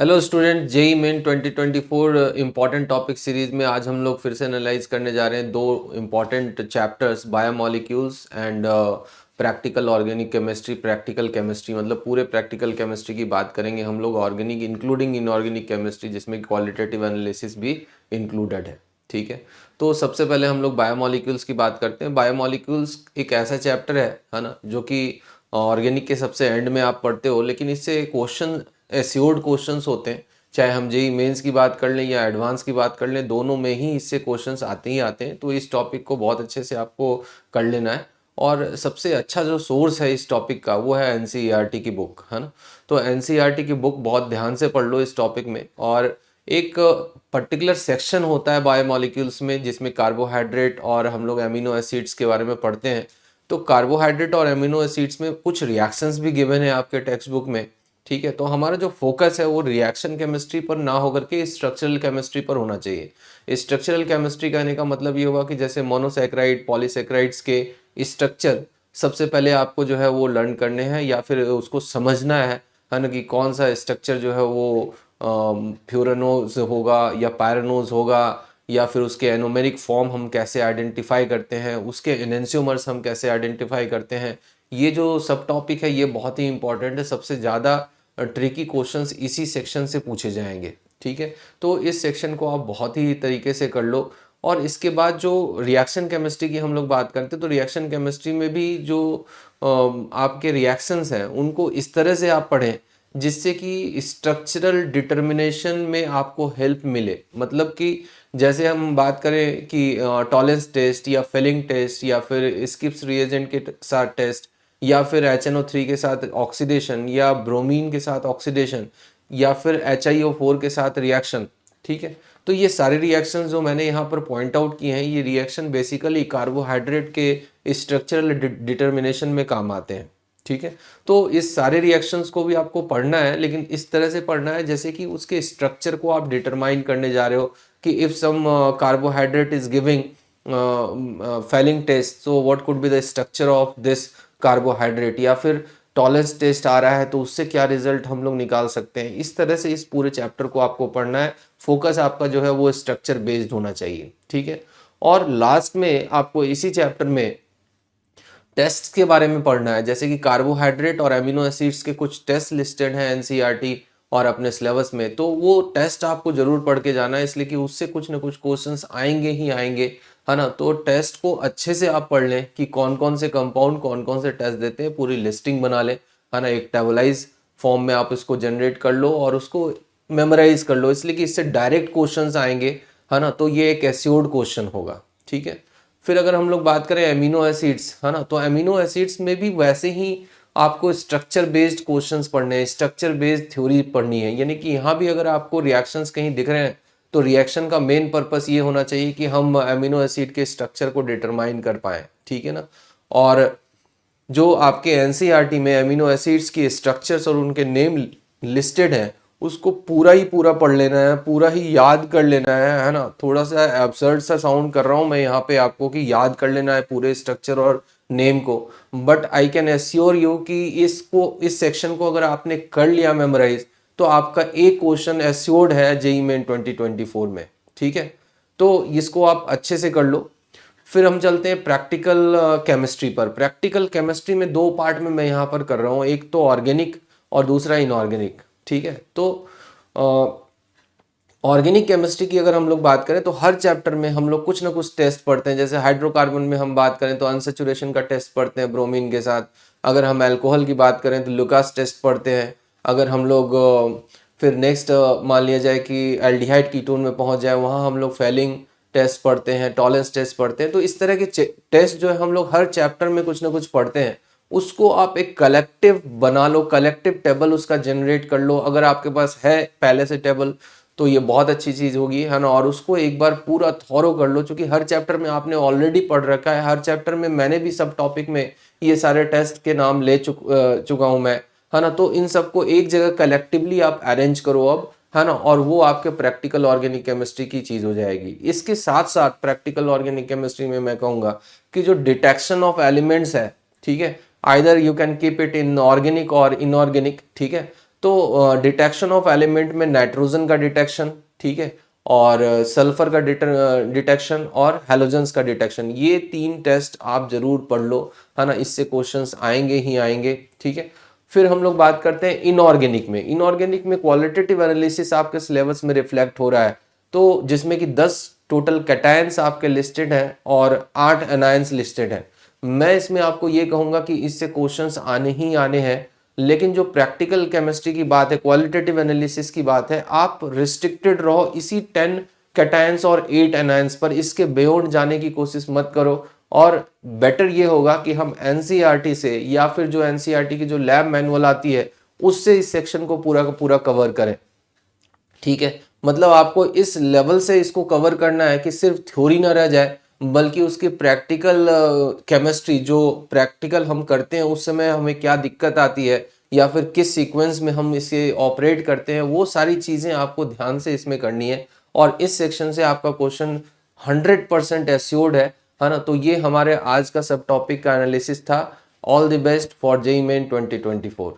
Hello student, JEE Main 2024 important topic series में आज हम लोग फिर से एनालाइज करने जा रहे हैं दो important chapters, biomolecules and practical organic chemistry. Practical chemistry मतलब पूरे प्रैक्टिकल केमिस्ट्री की बात करेंगे हम लोग, ऑर्गेनिक इंक्लूडिंग इनऑर्गेनिक केमिस्ट्री, जिसमें क्वालिटेटिव एनालिसिस भी इंक्लूडेड है। ठीक है, तो सबसे पहले हम लोग बायोमॉलिक्यूल्स की बात करते हैं। बायोमॉलिक्यूल्स एक ऐसा चैप्टर है ना, जो कि ऑर्गेनिक के सबसे एंड में आप पढ़ते हो, लेकिन इससे क्वेश्चन एस्योर्ड क्वेश्चंस होते हैं। चाहे हम जेई मेंस की बात कर लें या एडवांस की बात कर लें, दोनों में ही इससे क्वेश्चंस आते ही आते हैं। तो इस टॉपिक को बहुत अच्छे से आपको कर लेना है। और सबसे अच्छा जो सोर्स है इस टॉपिक का वो है एनसीईआरटी की बुक, है ना। तो एनसीईआरटी की बुक बहुत ध्यान से पढ़ लो इस टॉपिक में। और एक पर्टिकुलर सेक्शन होता है बायोमॉलिक्यूल्स में जिसमें कार्बोहाइड्रेट और हम लोग एमिनो एसिड्स के बारे में पढ़ते हैं। तो कार्बोहाइड्रेट और एमिनो एसिड्स में कुछ रिएक्शंस भी गिवन है आपके टेक्स्ट बुक में। ठीक है, तो हमारा जो फोकस है वो रिएक्शन केमिस्ट्री पर ना होकर के स्ट्रक्चरल केमिस्ट्री पर होना चाहिए। स्ट्रक्चरल केमिस्ट्री कहने का मतलब ये होगा कि जैसे मोनोसैकेराइड पॉलीसैकेराइड्स के स्ट्रक्चर सबसे पहले आपको जो है वो लर्न करने हैं या फिर उसको समझना है ना, कि कौन सा स्ट्रक्चर जो है वो फ्यूरानोज होगा या पायरानोज होगा, या फिर उसके एनोमेरिक फॉर्म हम कैसे आइडेंटिफाई करते हैं, उसके एनेंसियोमर्स हम कैसे आइडेंटिफाई करते हैं। ये जो सब टॉपिक है ये बहुत ही इंपॉर्टेंट है। सबसे ज़्यादा ट्रिकी क्वेश्चंस इसी सेक्शन से पूछे जाएंगे। ठीक है, तो इस सेक्शन को आप बहुत ही तरीके से कर लो। और इसके बाद जो रिएक्शन केमिस्ट्री की हम लोग बात करते हैं, तो रिएक्शन केमिस्ट्री में भी जो आपके रिएक्शंस हैं उनको इस तरह से आप पढ़ें जिससे कि स्ट्रक्चरल डिटर्मिनेशन में आपको हेल्प मिले। मतलब कि जैसे हम बात करें कि टॉलेंस टेस्ट या फेलिंग टेस्ट या फिर स्किप्स रिएजेंट के साथ टेस्ट, या फिर HNO3 के साथ ऑक्सीडेशन या ब्रोमीन के साथ ऑक्सीडेशन, या फिर HiO4 के साथ रिएक्शन। ठीक है, तो ये सारे रिएक्शन जो मैंने यहाँ पर पॉइंट आउट किए हैं, ये रिएक्शन बेसिकली कार्बोहाइड्रेट के स्ट्रक्चरल डिटर्मिनेशन में काम आते हैं। ठीक है, तो इस सारे रिएक्शंस को भी आपको पढ़ना है, लेकिन इस तरह से पढ़ना है जैसे कि उसके स्ट्रक्चर को आप डिटरमाइन करने जा रहे हो कि if some carbohydrate is giving failing test, so what could be the structure of this carbohydrate, या फिर टॉलेंस टेस्ट आ रहा है तो उससे क्या रिजल्ट हम लोग निकाल सकते हैं। इस तरह से इस पूरे चैप्टर को आपको पढ़ना है। फोकस आपका जो है वो स्ट्रक्चर बेस्ड होना चाहिए। ठीक है, और लास्ट में आपको इसी चैप्टर में टेस्ट के बारे में पढ़ना है, जैसे कि कार्बोहाइड्रेट और एमिनो एसिड्स के कुछ टेस्ट लिस्टेड हैं एनसीईआरटी और अपने सिलेबस में। तो वो टेस्ट आपको जरूर पढ़ के जाना है, इसलिए कि उससे कुछ ना कुछ क्वेश्चंस आएंगे ही आएंगे, है ना। तो टेस्ट को अच्छे से आप पढ़ लें कि कौन कौन से कंपाउंड कौन कौन से टेस्ट देते हैं, पूरी लिस्टिंग बना लें, है ना। एक टेबलाइज फॉर्म में आप इसको जनरेट कर लो और उसको मेमोराइज कर लो, इसलिए कि इससे डायरेक्ट क्वेश्चंस आएंगे, है ना। तो ये एक एस्योर्ड क्वेश्चन होगा। ठीक है, फिर अगर हम लोग बात करें एमिनो एसिड्स, है ना, तो एमिनो एसिड्स में भी वैसे ही आपको स्ट्रक्चर बेस्ड क्वेश्चंस पढ़ने हैं, स्ट्रक्चर बेस्ड थ्योरी पढ़नी है। यानी कि यहाँ भी अगर आपको रिएक्शंस कहीं दिख रहे हैं तो रिएक्शन का मेन पर्पस ये होना चाहिए कि हम एमिनो एसिड के स्ट्रक्चर को डिटरमाइन कर पाएं। ठीक है ना। और जो आपके एनसीईआरटी में एमिनो एसिड्स की स्ट्रक्चर्स और उनके नेम लिस्टेड हैं, उसको पूरा ही पूरा पढ़ लेना है, पूरा ही याद कर लेना है ना। थोड़ा सा एब्सर्ड सा साउंड कर रहा हूँ मैं यहाँ पे आपको कि याद कर लेना है पूरे स्ट्रक्चर और नेम को, but I can assure you कि इस सेक्शन को अगर आपने कर लिया मेमोराइज तो आपका एक क्वेश्चन एश्योर्ड है जेईई मेन 2024 में। ठीक है, तो इसको आप अच्छे से कर लो। फिर हम चलते हैं प्रैक्टिकल केमिस्ट्री पर। प्रैक्टिकल केमिस्ट्री में दो पार्ट में मैं यहाँ पर कर रहा हूँ, एक तो ऑर्गेनिक और दूसरा इनऑर्गेनिक। ठीक है, तो ऑर्गेनिक केमिस्ट्री की अगर हम लोग बात करें तो हर चैप्टर में हम लोग कुछ ना कुछ टेस्ट पढ़ते हैं। जैसे हाइड्रोकार्बन में हम बात करें तो अनसेचुरेशन का टेस्ट पढ़ते हैं ब्रोमीन के साथ। अगर हम अल्कोहल की बात करें तो लुकास टेस्ट पढ़ते हैं। अगर हम लोग फिर नेक्स्ट मान लिया जाए कि एल्डिहाइड कीटोन में पहुंच जाए, वहाँ हम लोग फेलिंग टेस्ट पढ़ते हैं, टॉलेंस टेस्ट पढ़ते हैं। तो इस तरह के टेस्ट जो है हम लोग हर चैप्टर में कुछ ना कुछ पढ़ते हैं। उसको आप एक कलेक्टिव बना लो, कलेक्टिव टेबल उसका जनरेट कर लो। अगर आपके पास है पहले से टेबल तो ये बहुत अच्छी चीज़ होगी, है ना। और उसको एक बार पूरा थॉरो कर लो, क्योंकि हर चैप्टर में आपने ऑलरेडी पढ़ रखा है। हर चैप्टर में मैंने भी सब टॉपिक में ये सारे टेस्ट के नाम ले चुका हूँ मैं, है ना। तो इन सबको एक जगह कलेक्टिवली आप अरेंज करो अब, है ना, और वो आपके प्रैक्टिकल ऑर्गेनिक केमिस्ट्री की चीज़ हो जाएगी। इसके साथ साथ प्रैक्टिकल ऑर्गेनिक केमिस्ट्री में मैं कहूँगा कि जो डिटेक्शन ऑफ एलिमेंट्स है, ठीक है, either you can keep it in organic और इनऑर्गेनिक। ठीक है, तो डिटेक्शन ऑफ एलिमेंट में नाइट्रोजन का डिटेक्शन, ठीक है, और सल्फर का डिटेक्शन और हैलोजेंस का डिटेक्शन, ये 3 टेस्ट आप जरूर पढ़ लो, है ना, इससे क्वेश्चंस आएंगे ही आएंगे, ठीक है। फिर हम लोग बात करते हैं इनऑर्गेनिक में। इनऑर्गेनिक में क्वालिटेटिव एनालिसिस आपके सिलेबस में रिफ्लेक्ट हो रहा है, तो जिसमें कि 10 टोटल कैटायंस आपके लिस्टेड हैं और 8 एनायंस लिस्टेड हैं। मैं इसमें आपको ये कहूंगा कि इससे क्वेश्चंस आने ही आने हैं, लेकिन जो प्रैक्टिकल केमिस्ट्री की बात है, क्वालिटेटिव एनालिसिस की बात है, आप रिस्ट्रिक्टेड रहो इसी 10 कैटायंस और 8 एनायंस पर, इसके बियॉन्ड जाने की कोशिश मत करो। और बेटर ये होगा कि हम एनसीईआरटी से या फिर जो एनसीईआरटी की जो लैब मैनुअल आती है उससे इस सेक्शन को पूरा का पूरा कवर करें, ठीक है। मतलब आपको इस लेवल से इसको कवर करना है कि सिर्फ थ्योरी ना रह जाए, बल्कि उसकी प्रैक्टिकल केमिस्ट्री जो प्रैक्टिकल हम करते हैं उस समय हमें क्या दिक्कत आती है या फिर किस सीक्वेंस में हम इसे ऑपरेट करते हैं, वो सारी चीज़ें आपको ध्यान से इसमें करनी है। और इस सेक्शन से आपका क्वेश्चन 100% एश्योर्ड है ना। तो ये हमारे आज का सब टॉपिक का एनालिसिस था। All the best for JEE main 2024।